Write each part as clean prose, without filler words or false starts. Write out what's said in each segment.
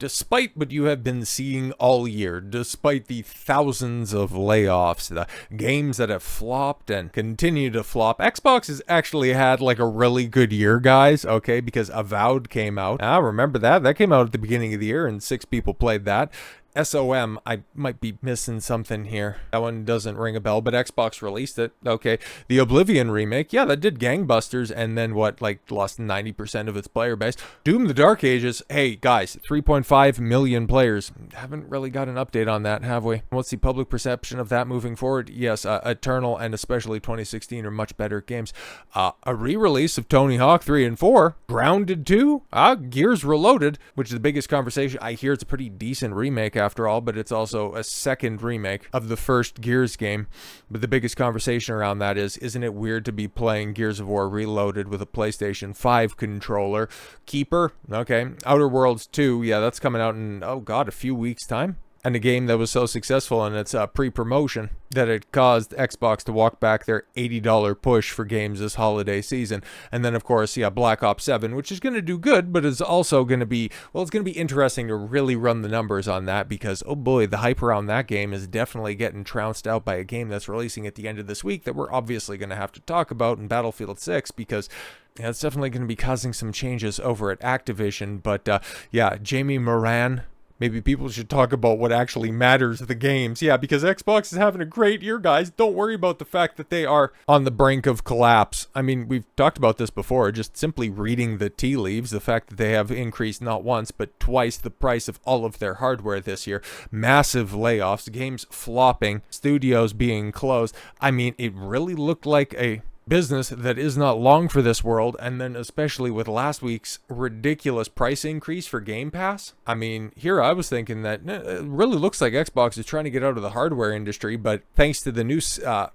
despite what you have been seeing all year, despite the thousands of layoffs, the games that have flopped and continue to flop, Xbox has actually had like a really good year, guys, okay, because Avowed came out. Remember that? That came out at the beginning of the year and 6 people played that. SOM, I might be missing something here. That one doesn't ring a bell, but Xbox released it. Okay. The Oblivion remake, yeah, that did gangbusters, and then what, like, lost 90% of its player base. Doom the Dark Ages, hey, guys, 3.5 million players. Haven't really got an update on that, have we? What's the public perception of that moving forward? Yes, Eternal and especially 2016 are much better games. A re-release of Tony Hawk 3 and 4, Grounded 2, Gears Reloaded, which is the biggest conversation. I hear it's a pretty decent remake after all, but it's also a second remake of the first Gears game. But the biggest conversation around that is, isn't it weird to be playing Gears of War Reloaded with a PlayStation 5 controller? Keeper, okay. Outer Worlds 2, yeah, that's coming out in, oh god, a few weeks' time. And a game that was so successful in its pre-promotion that it caused Xbox to walk back their $80 push for games this holiday season. And then, of course, yeah, Black Ops 7, which is going to do good, but is also going to be, well, it's going to be interesting to really run the numbers on that because, oh boy, the hype around that game is definitely getting trounced out by a game that's releasing at the end of this week that we're obviously going to have to talk about in Battlefield 6 because yeah, it's definitely going to be causing some changes over at Activision. But yeah, Jamie Moran. Maybe people should talk about what actually matters to the games. Yeah, because Xbox is having a great year, guys. Don't worry about the fact that they are on the brink of collapse. I mean, we've talked about this before, just simply reading the tea leaves, the fact that they have increased not once, but twice the price of all of their hardware this year. Massive layoffs, games flopping, studios being closed. I mean, it really looked like a business that is not long for this world, and then especially with last week's ridiculous price increase for Game Pass. I mean, here I was thinking that it really looks like Xbox is trying to get out of the hardware industry, but thanks to the new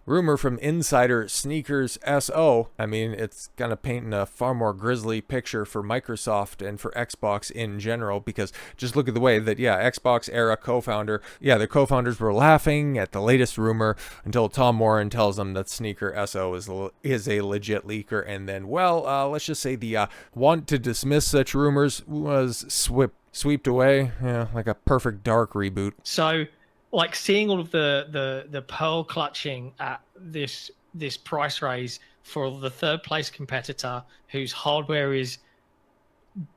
rumor from insider SneakersSO, I mean, it's kind of painting a far more grisly picture for Microsoft and for Xbox in general, because just look at the way that, yeah, Xbox era co-founder, yeah, the co-founders were laughing at the latest rumor until Tom Warren tells them that SneakerSO is a legit leaker, and then, well, let's just say the want to dismiss such rumors was swept away, yeah, like a Perfect Dark reboot. So, like, seeing all of the pearl clutching at this price raise for the third place competitor whose hardware is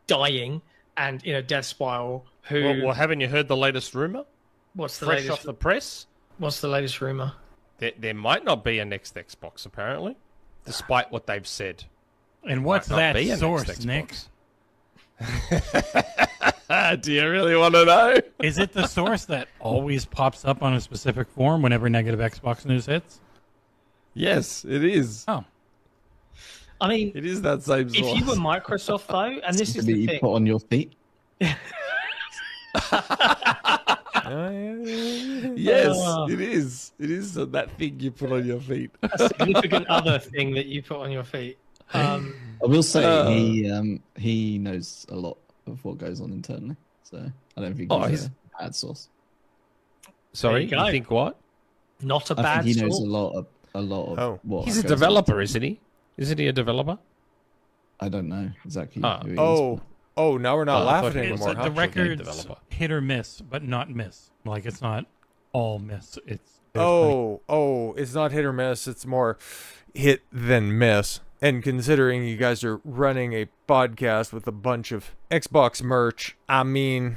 dying and in a death spiral. Well, haven't you heard the latest rumor? What's the Fresh latest off the press? What's the latest rumor? There might not be a next Xbox, apparently, despite what they've said. And what's that source, Nick? Do you really want to know? Is it the source that always pops up on a specific forum whenever negative Xbox news hits? Yes, it is. Oh. I mean, it is that same source. If you were Microsoft, though, and this is the thing. Put on your feet. Yes, it is. It is that thing you put on your feet. A significant other thing that you put on your feet. I will say he knows a lot of what goes on internally, so I don't think he's a bad source. Sorry, you think what? Not a I bad think he knows source. a lot of what. He's a developer, isn't he? Isn't he a developer? I don't know exactly. Who he is, Oh, now we're not laughing anymore. The record's hit or miss, but not miss. Like, it's not all miss. It's not hit or miss. It's more hit than miss. And considering you guys are running a podcast with a bunch of Xbox merch, I mean,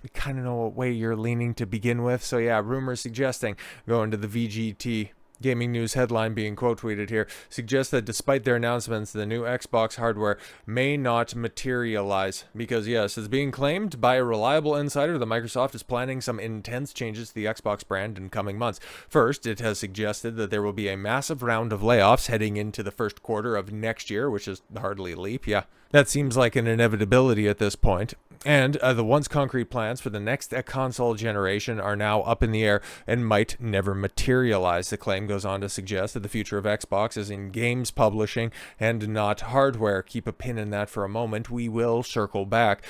we kind of know what way you're leaning to begin with. So yeah, rumors suggesting, going to the VGT Gaming News headline being quote tweeted here, suggests that despite their announcements, the new Xbox hardware may not materialize. Because yes, it's being claimed by a reliable insider that Microsoft is planning some intense changes to the Xbox brand in coming months. First, it has suggested that there will be a massive round of layoffs heading into the first quarter of next year, which is hardly a leap. Yeah, that seems like an inevitability at this point. And the once concrete plans for the next console generation are now up in the air and might never materialize. The claim goes on to suggest that the future of Xbox is in games publishing and not hardware. Keep a pin in that for a moment. We will circle back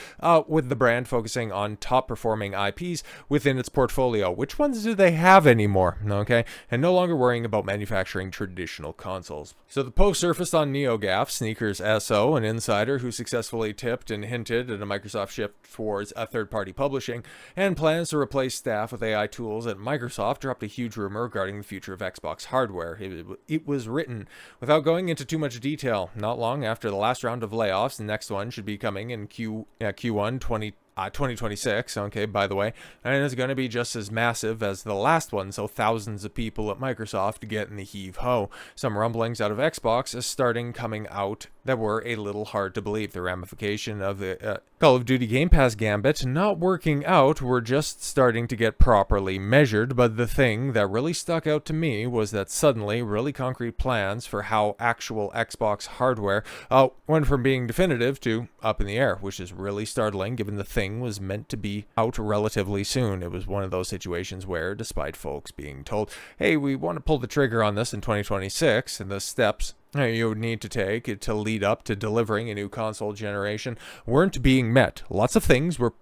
with the brand focusing on top performing IPs within its portfolio. Which ones do they have anymore? Okay, and no longer worrying about manufacturing traditional consoles. So the post surfaced on NeoGAF, SneakersSO, an insider who successfully tipped and hinted at a Microsoft shift shift towards a third-party publishing, and plans to replace staff with AI tools at Microsoft dropped a huge rumor regarding the future of Xbox hardware. It was written without going into too much detail. Not long after the last round of layoffs, the next one should be coming in Q1 2026, okay, by the way, and it's going to be just as massive as the last one, so thousands of people at Microsoft get in the heave-ho. Some rumblings out of Xbox is starting coming out that were a little hard to believe. The ramification of the Call of Duty Game Pass gambit not working out were just starting to get properly measured, but the thing that really stuck out to me was that suddenly really concrete plans for how actual Xbox hardware went from being definitive to up in the air, which is really startling given the thing was meant to be out relatively soon. It was one of those situations where, despite folks being told, hey, we want to pull the trigger on this in 2026, and the steps you would need to take to lead up to delivering a new console generation weren't being met. Lots of things were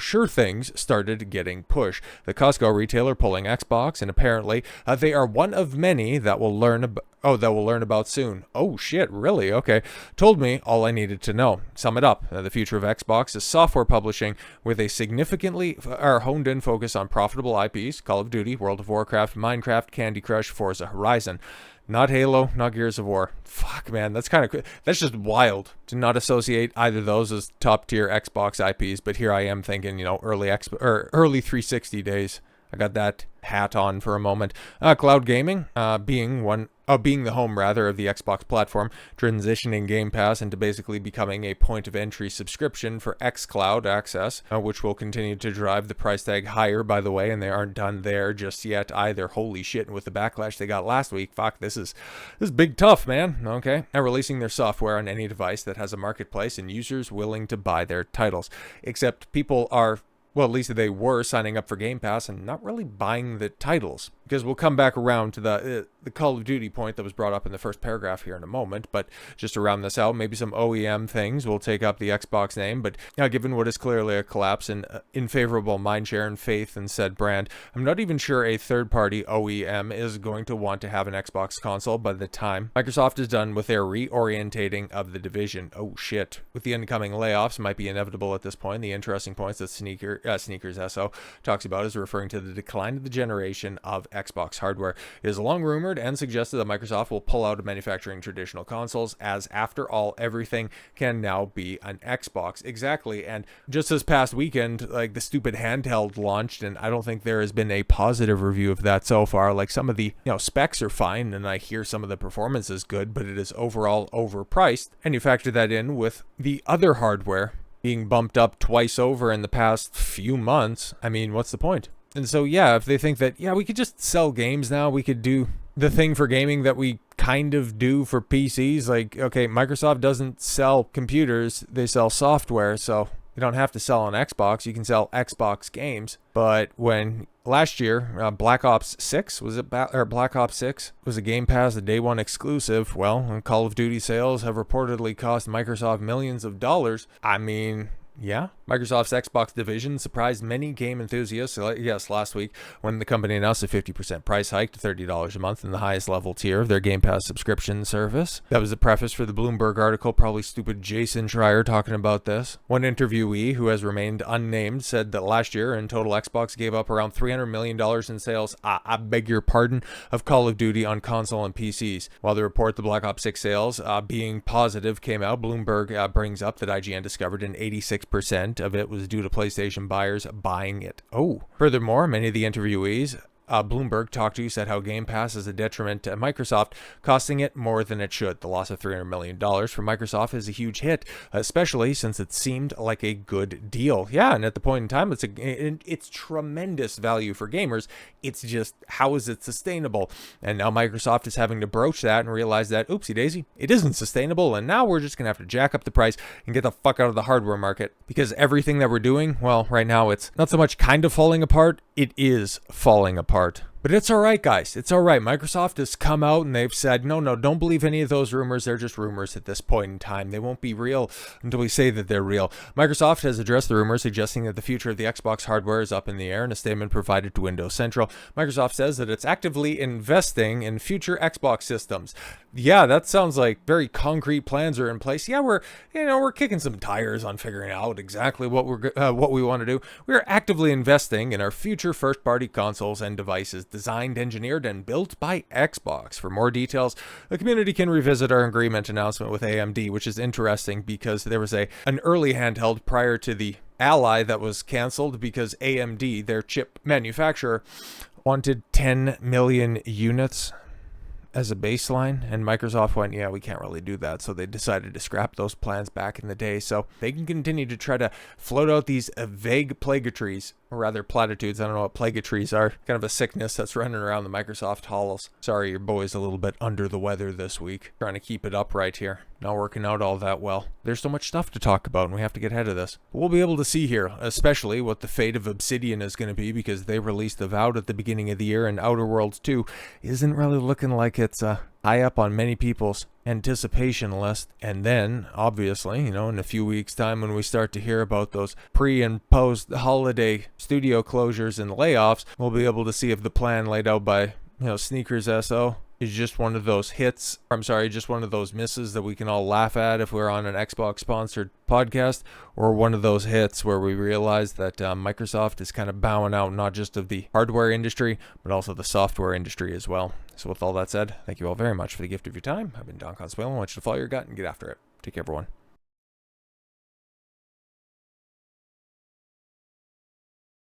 sure things started getting pushed. The Costco retailer pulling Xbox, and apparently they are one of many that we'll learn about soon. Oh shit, really? Okay. Told me all I needed to know. Sum it up. The future of Xbox is software publishing with a significantly honed in focus on profitable IPs, Call of Duty, World of Warcraft, Minecraft, Candy Crush, Forza Horizon. Not Halo, not Gears of War. Fuck, man, that's just wild to not associate either of those as top tier Xbox IPs. But here I am thinking, early 360 days. I got that hat on for a moment. Cloud gaming, being the home rather of the Xbox platform, transitioning Game Pass into basically becoming a point of entry subscription for xCloud access, which will continue to drive the price tag higher, by the way, and they aren't done there just yet either. Holy shit, and with the backlash they got last week, fuck, this is big tough, man. Okay, and releasing their software on any device that has a marketplace and users willing to buy their titles. Except people are, well, at least they were signing up for Game Pass and not really buying the titles. Because we'll come back around to the Call of Duty point that was brought up in the first paragraph here in a moment. But just to round this out, maybe some OEM things will take up the Xbox name. But given what is clearly a collapse in unfavorable mindshare and faith in said brand, I'm not even sure a third-party OEM is going to want to have an Xbox console by the time Microsoft is done with their reorientating of the division. Oh shit. With the incoming layoffs might be inevitable at this point. The interesting points that SneakersSO talks about is referring to the decline of the generation of Xbox hardware. It is long rumored and suggested that Microsoft will pull out of manufacturing traditional consoles, as after all, everything can now be an Xbox. Exactly. And just this past weekend, like, the stupid handheld launched, and I don't think there has been a positive review of that so far. Like, some of the specs are fine, and I hear some of the performance is good, but it is overall overpriced. And you factor that in with the other hardware being bumped up twice over in the past few months. I mean, what's the point? And so, yeah, if they think that, we could just sell games now, we could do the thing for gaming that we kind of do for PCs. Like, okay, Microsoft doesn't sell computers, they sell software, so you don't have to sell an Xbox, you can sell Xbox games. But when last year, Black Ops 6 was a Game Pass, a day one exclusive, well, Call of Duty sales have reportedly cost Microsoft millions of dollars. I mean, yeah, Microsoft's Xbox division surprised many game enthusiasts, yes, last week when the company announced a 50% price hike to $30 a month in the highest level tier of their Game Pass subscription service. That was the preface for the Bloomberg article, probably stupid Jason Schreier talking about this. One interviewee, who has remained unnamed, said that last year in total Xbox gave up around $300 million in sales, I beg your pardon, of Call of Duty on console and PCs. While the report the Black Ops 6 sales being positive came out, Bloomberg brings up that IGN discovered an 86% of it was due to PlayStation buyers buying it. Oh, furthermore, many of the interviewees Bloomberg talked to said how Game Pass is a detriment to Microsoft, costing it more than it should. The loss of $300 million for Microsoft is a huge hit, especially since it seemed like a good deal. Yeah, and at the point in time, it's tremendous value for gamers. It's just, how is it sustainable? And now Microsoft is having to broach that and realize that, oopsie daisy, it isn't sustainable, and now we're just going to have to jack up the price and get the fuck out of the hardware market, because everything that we're doing, well, right now it's not so much kind of falling apart, it is falling apart. But it's all right, guys. It's all right. Microsoft has come out and they've said, no, don't believe any of those rumors. They're just rumors at this point in time. They won't be real until we say that they're real. Microsoft has addressed the rumors, suggesting that the future of the Xbox hardware is up in the air. In a statement provided to Windows Central, Microsoft says that it's actively investing in future Xbox systems. Yeah, that sounds like very concrete plans are in place. Yeah, we're kicking some tires on figuring out exactly what we want to do. We're actively investing in our future first-party consoles and devices designed, engineered, and built by Xbox. For more details, the community can revisit our agreement announcement with AMD, which is interesting because there was an early handheld prior to the Ally that was canceled because AMD, their chip manufacturer, wanted 10 million units as a baseline, and Microsoft went, yeah, we can't really do that, so they decided to scrap those plans back in the day, so they can continue to try to float out these vague plagatries, or rather platitudes. I don't know what plagatries are, kind of a sickness that's running around the Microsoft halls. Sorry, your boy's a little bit under the weather this week, trying to keep it upright here, not working out all that well. There's so much stuff to talk about, and we have to get ahead of this. We'll be able to see here, especially what the fate of Obsidian is going to be, because they released Avowed at the beginning of the year, and Outer Worlds 2 isn't really looking like it's high up on many people's anticipation list. And then, obviously, in a few weeks' time, when we start to hear about those pre and post holiday studio closures and layoffs, we'll be able to see if the plan laid out by SneakersSO is just one of those hits, just one of those misses that we can all laugh at if we're on an Xbox sponsored podcast, or one of those hits where we realize that Microsoft is kind of bowing out not just of the hardware industry, but also the software industry as well. So with all that said, thank you all very much for the gift of your time. I've been Don Consuelo. I want you to follow your gut and get after it. Take care, everyone.